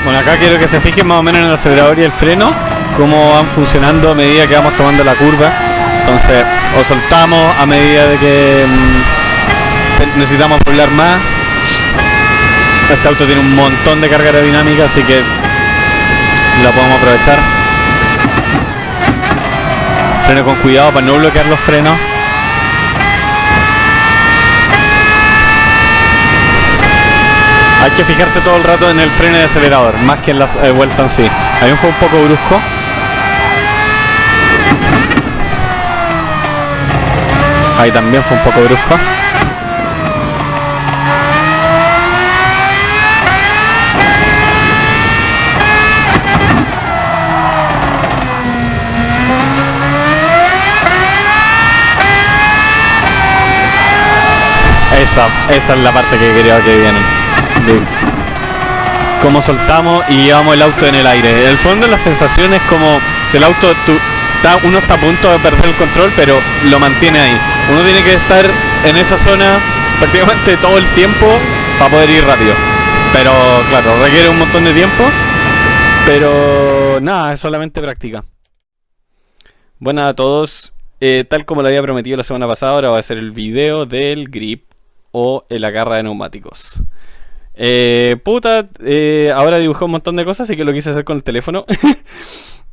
Bueno, acá quiero que se fijen más o menos en el acelerador y el freno, cómo van funcionando a medida que vamos tomando la curva. Entonces, o soltamos a medida de que necesitamos volar más. Este auto tiene un montón de carga aerodinámica, así que la podemos aprovechar. Freno con cuidado para no bloquear los frenos. Hay que fijarse todo el rato en el freno y acelerador, más que en la vuelta en sí. Ahí fue un poco brusco. Ahí también fue un poco brusco. Esa es la parte que quería que vienen. Como soltamos y llevamos el auto en el aire. En el fondo la sensación es como si el auto uno está a punto de perder el control, pero lo mantiene ahí. Uno tiene que estar en esa zona prácticamente todo el tiempo para poder ir rápido. Pero claro, requiere un montón de tiempo. Pero nada, es solamente práctica. Buenas a todos. Tal como lo había prometido la semana pasada, ahora va a ser el video del grip o el agarre de neumáticos. Ahora dibujé un montón de cosas, así que lo quise hacer con el teléfono.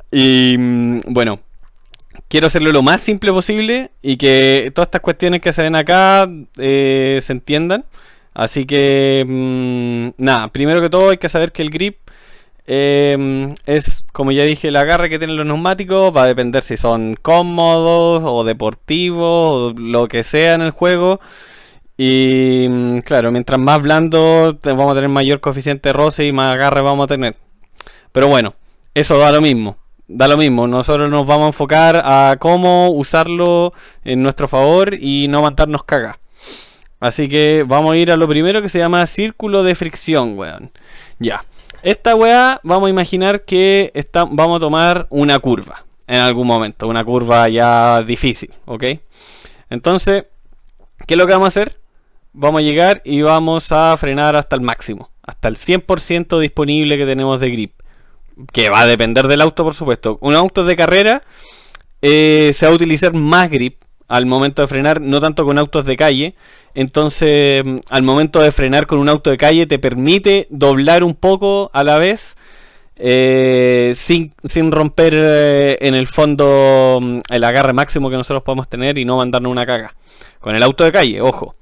Y bueno, quiero hacerlo lo más simple posible y que todas estas cuestiones que se ven acá se entiendan. Así que nada, primero que todo hay que saber que el grip es, como ya dije, el agarre que tienen los neumáticos. Va a depender si son cómodos o deportivos o lo que sea en el juego. Y claro, mientras más blando vamos a tener mayor coeficiente de roce y más agarre vamos a tener. Pero bueno, eso da lo mismo. Da lo mismo, nosotros nos vamos a enfocar a cómo usarlo en nuestro favor y no mandarnos cagar. Así que vamos a ir a lo primero, que se llama círculo de fricción, weón. Ya, esta weá vamos a imaginar que vamos a tomar una curva en algún momento. Una curva ya difícil, ¿ok? Entonces, ¿qué es lo que vamos a hacer? Vamos a llegar y vamos a frenar hasta el máximo, hasta el 100% disponible que tenemos de grip, que va a depender del auto, por supuesto. Un auto de carrera se va a utilizar más grip al momento de frenar, no tanto con autos de calle. Entonces, al momento de frenar con un auto de calle te permite doblar un poco a la vez, sin romper en el fondo el agarre máximo que nosotros podemos tener y no mandarnos una caga. Con el auto de calle, ojo.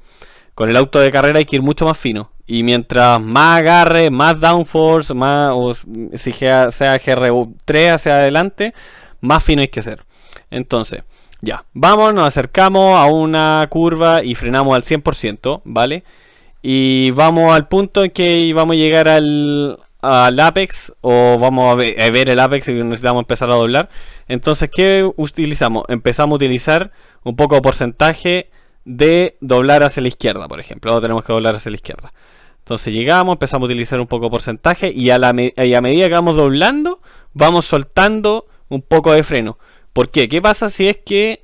Con el auto de carrera hay que ir mucho más fino. Y mientras más agarre, más downforce, más, o si sea GR3 hacia adelante, más fino hay que ser. Entonces, ya, vamos, nos acercamos a una curva y frenamos al 100%, ¿vale? Y vamos al punto en que vamos a llegar al apex, o vamos a ver el apex y necesitamos empezar a doblar. Entonces, ¿qué utilizamos? Empezamos a utilizar un poco de porcentaje de doblar hacia la izquierda, por ejemplo. Ahora tenemos que doblar hacia la izquierda. Entonces llegamos, empezamos a utilizar un poco de porcentaje y a medida que vamos doblando, vamos soltando un poco de freno. ¿Por qué? ¿Qué pasa si es que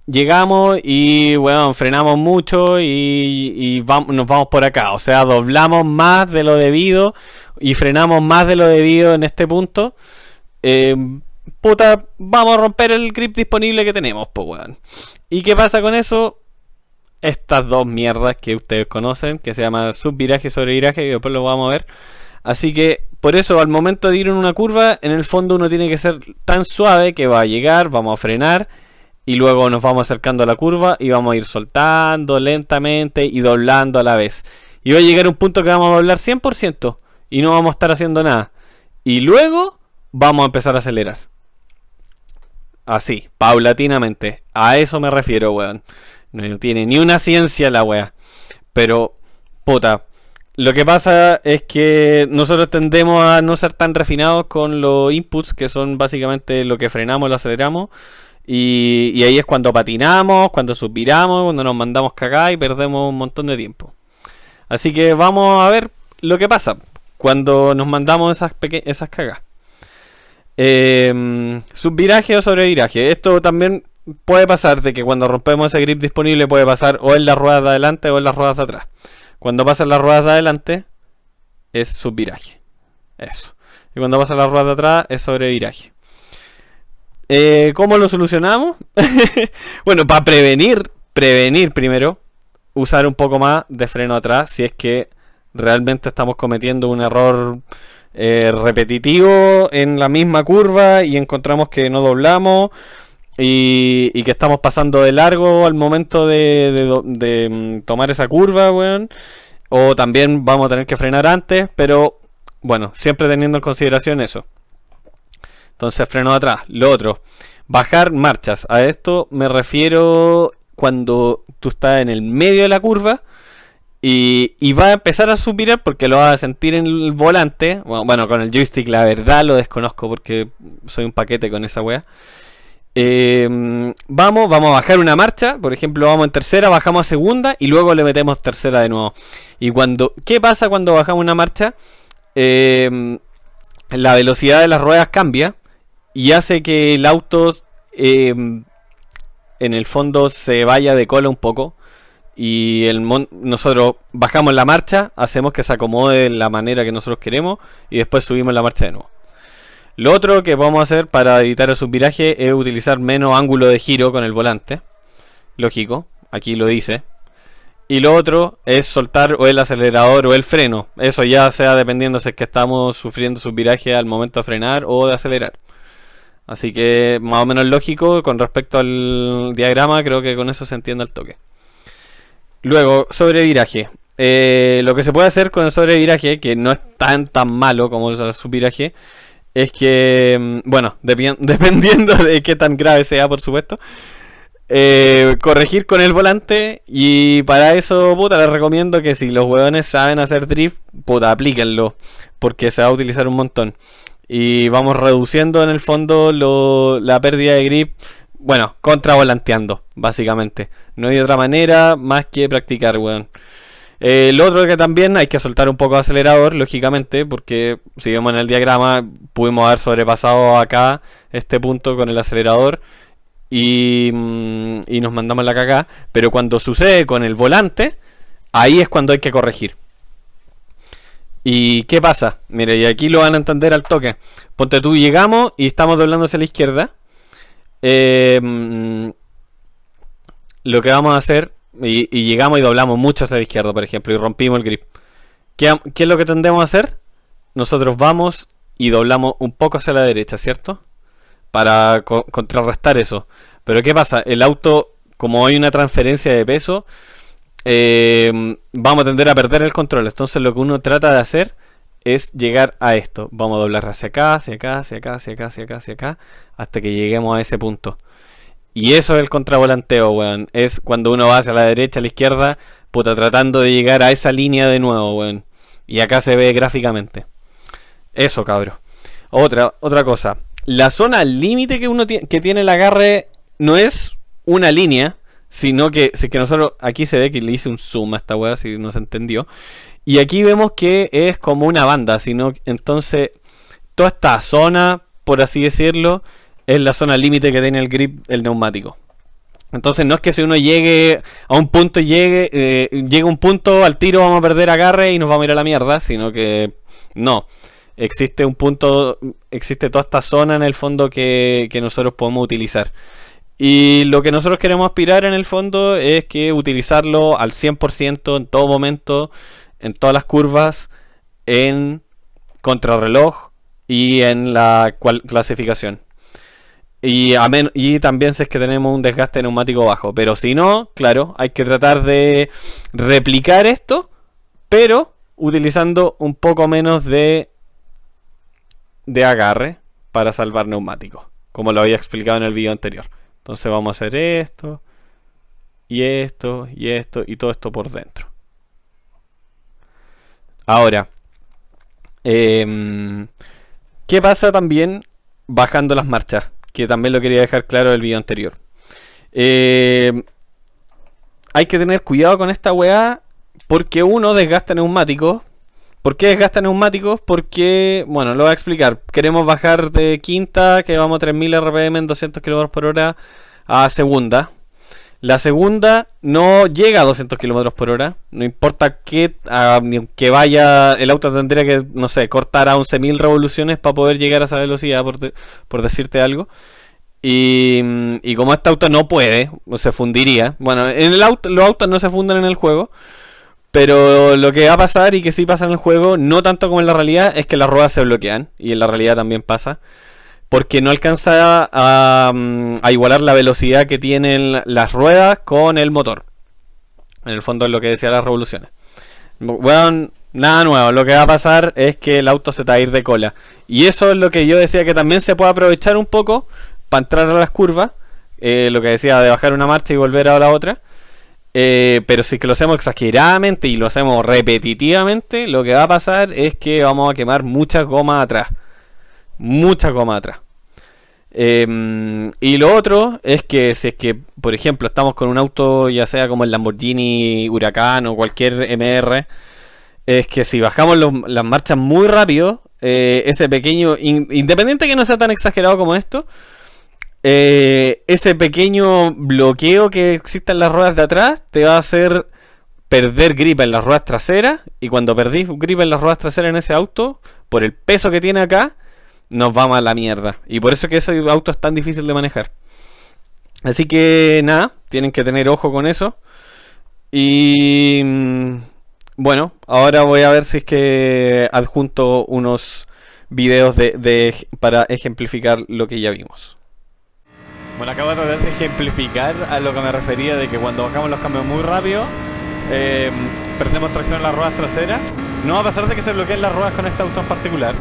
llegamos y bueno, frenamos mucho y nos vamos por acá? O sea, doblamos más de lo debido y frenamos más de lo debido en este punto. Vamos a romper el grip disponible que tenemos, pues weón. ¿Y qué pasa con eso? Estas dos mierdas que ustedes conocen, que se llama subviraje y sobreviraje, y después lo vamos a ver. Así que, por eso, al momento de ir en una curva, en el fondo uno tiene que ser tan suave que va a llegar, vamos a frenar, y luego nos vamos acercando a la curva y vamos a ir soltando lentamente y doblando a la vez. Y va a llegar un punto que vamos a doblar 100% y no vamos a estar haciendo nada. Y luego vamos a empezar a acelerar. Así, paulatinamente. A eso me refiero, weón. No tiene ni una ciencia la wea. Pero, puta, lo que pasa es que nosotros tendemos a no ser tan refinados con los inputs, que son básicamente lo que frenamos, lo aceleramos. Y ahí es cuando patinamos, cuando suspiramos, cuando nos mandamos cagar y perdemos un montón de tiempo. Así que vamos a ver lo que pasa cuando nos mandamos esas cagas. Subviraje o sobreviraje. Esto también puede pasar de que cuando rompemos ese grip disponible puede pasar o en las ruedas de adelante o en las ruedas de atrás. Cuando pasan las ruedas de adelante es subviraje, Eso. Y cuando pasa la rueda de atrás es sobre viraje. ¿Cómo lo solucionamos? Bueno, para prevenir primero, usar un poco más de freno atrás si es que realmente estamos cometiendo un error repetitivo en la misma curva y encontramos que no doblamos y que estamos pasando de largo al momento de tomar esa curva, weón. O también vamos a tener que frenar antes, pero bueno, siempre teniendo en consideración eso. Entonces freno atrás. Lo otro, bajar marchas. A esto me refiero cuando tú estás en el medio de la curva y va a empezar a suspirar porque lo vas a sentir en el volante. Bueno, con el joystick la verdad lo desconozco porque soy un paquete con esa wea. Vamos a bajar una marcha. Por ejemplo, vamos en tercera, bajamos a segunda y luego le metemos tercera de nuevo. Y ¿qué pasa cuando bajamos una marcha? La velocidad de las ruedas cambia y hace que el auto en el fondo se vaya de cola un poco. Y nosotros bajamos la marcha, hacemos que se acomode de la manera que nosotros queremos y después subimos la marcha de nuevo. Lo otro que vamos a hacer para evitar el subviraje es utilizar menos ángulo de giro con el volante. Lógico, aquí lo dice. Y lo otro es soltar o el acelerador o el freno. Eso ya sea dependiendo si es que estamos sufriendo subviraje al momento de frenar o de acelerar. Así que más o menos lógico con respecto al diagrama, creo que con eso se entiende el toque. Luego, sobreviraje. Lo que se puede hacer con el sobreviraje, que no es tan malo como el subviraje, es que, bueno, dependiendo de qué tan grave sea, por supuesto, corregir con el volante. Y para eso, puta, les recomiendo que si los huevones saben hacer drift, puta, aplíquenlo, porque se va a utilizar un montón. Y vamos reduciendo en el fondo la pérdida de grip. Bueno, contravolanteando, básicamente. No hay otra manera más que practicar, weón. Lo otro que también hay que soltar un poco de acelerador, lógicamente, porque si vemos en el diagrama, pudimos haber sobrepasado acá este punto con el acelerador y nos mandamos la cagada. Pero cuando sucede con el volante, ahí es cuando hay que corregir. ¿Y qué pasa? Mire, y aquí lo van a entender al toque. Ponte tú, llegamos y estamos doblando hacia la izquierda. Lo que vamos a hacer y llegamos y doblamos mucho hacia la izquierda, por ejemplo, y rompimos el grip. ¿Qué es lo que tendemos a hacer? Nosotros vamos y doblamos un poco hacia la derecha, ¿cierto? Para contrarrestar eso. Pero ¿qué pasa? El auto, como hay una transferencia de peso, vamos a tender a perder el control. Entonces lo que uno trata de hacer es llegar a esto. Vamos a doblar hacia acá, hacia acá, hacia acá, hacia acá, hacia acá, hacia acá, hasta que lleguemos a ese punto. Y eso es el contravolanteo, weón. Es cuando uno va hacia la derecha, a la izquierda, puta, tratando de llegar a esa línea de nuevo, weón. Y acá se ve gráficamente. Eso, cabros. Otra cosa. La zona límite que tiene el agarre no es una línea, sino que nosotros, aquí se ve que le hice un zoom a esta weá, si no se entendió. Y aquí vemos que es como una banda, entonces toda esta zona, por así decirlo, es la zona límite que tiene el grip el neumático. Entonces no es que si uno llegue a un punto llegue a un punto al tiro vamos a perder agarre y nos vamos a ir a la mierda, sino que no. Existe un punto, existe toda esta zona en el fondo que nosotros podemos utilizar. Y lo que nosotros queremos aspirar en el fondo es que utilizarlo al 100% en todo momento, en todas las curvas, en contrarreloj y en la clasificación. Y también si es que tenemos un desgaste neumático bajo. Pero si no, claro, hay que tratar de replicar esto, pero utilizando un poco menos de agarre para salvar neumáticos, como lo había explicado en el video anterior. Entonces vamos a hacer esto, y esto, y esto, y todo esto por dentro. Ahora, ¿qué pasa también bajando las marchas? Que también lo quería dejar claro del video anterior. Hay que tener cuidado con esta weá, porque uno desgasta neumáticos. ¿Por qué desgasta neumáticos? Porque, bueno, lo voy a explicar. Queremos bajar de quinta, que vamos a 3000 RPM en 200 km por hora, a segunda. La segunda no llega a 200 kilómetros por hora. No importa ni que vaya, el auto tendría que, no sé, cortar a 11.000 revoluciones para poder llegar a esa velocidad, por decirte algo. Y como este auto no puede, se fundiría. Bueno, en el auto, los autos no se funden en el juego. Pero lo que va a pasar y que sí pasa en el juego, no tanto como en la realidad, es que las ruedas se bloquean. Y en la realidad también pasa. Porque no alcanza a igualar la velocidad que tienen las ruedas con el motor. En el fondo es lo que decía las revoluciones. Bueno, nada nuevo. Lo que va a pasar es que el auto se te va a ir de cola. Y eso es lo que yo decía que también se puede aprovechar un poco para entrar a las curvas. Lo que decía de bajar una marcha y volver a la otra. Pero si que lo hacemos exageradamente y lo hacemos repetitivamente, lo que va a pasar es que vamos a quemar muchas gomas atrás. Muchas gomas atrás. Y lo otro es que si es que, por ejemplo, estamos con un auto, ya sea como el Lamborghini Huracán o cualquier MR, es que si bajamos las marchas muy rápido, ese pequeño, independiente que no sea tan exagerado como esto, ese pequeño bloqueo que existe en las ruedas de atrás te va a hacer perder grip en las ruedas traseras. Y cuando perdís grip en las ruedas traseras en ese auto, por el peso que tiene acá, nos vamos a la mierda. Y por eso es que ese auto es tan difícil de manejar. Así que nada, tienen que tener ojo con eso. Y bueno, ahora voy a ver si es que adjunto unos videos para ejemplificar lo que ya vimos. Bueno, acabo de tratar de ejemplificar a lo que me refería de que cuando bajamos los cambios muy rápido, perdemos tracción en las ruedas traseras. No va a pasar de que se bloqueen las ruedas con este auto en particular.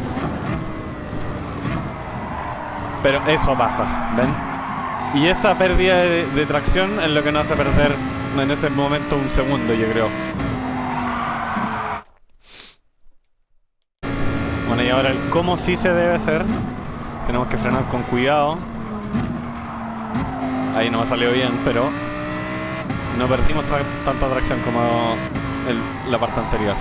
Pero eso pasa, ¿ven? Y esa pérdida de tracción es lo que nos hace perder en ese momento un segundo, yo creo. Bueno, y ahora el cómo sí se debe hacer. Tenemos que frenar con cuidado. Ahí no me salió bien, pero no perdimos tanta tracción como la parte anterior.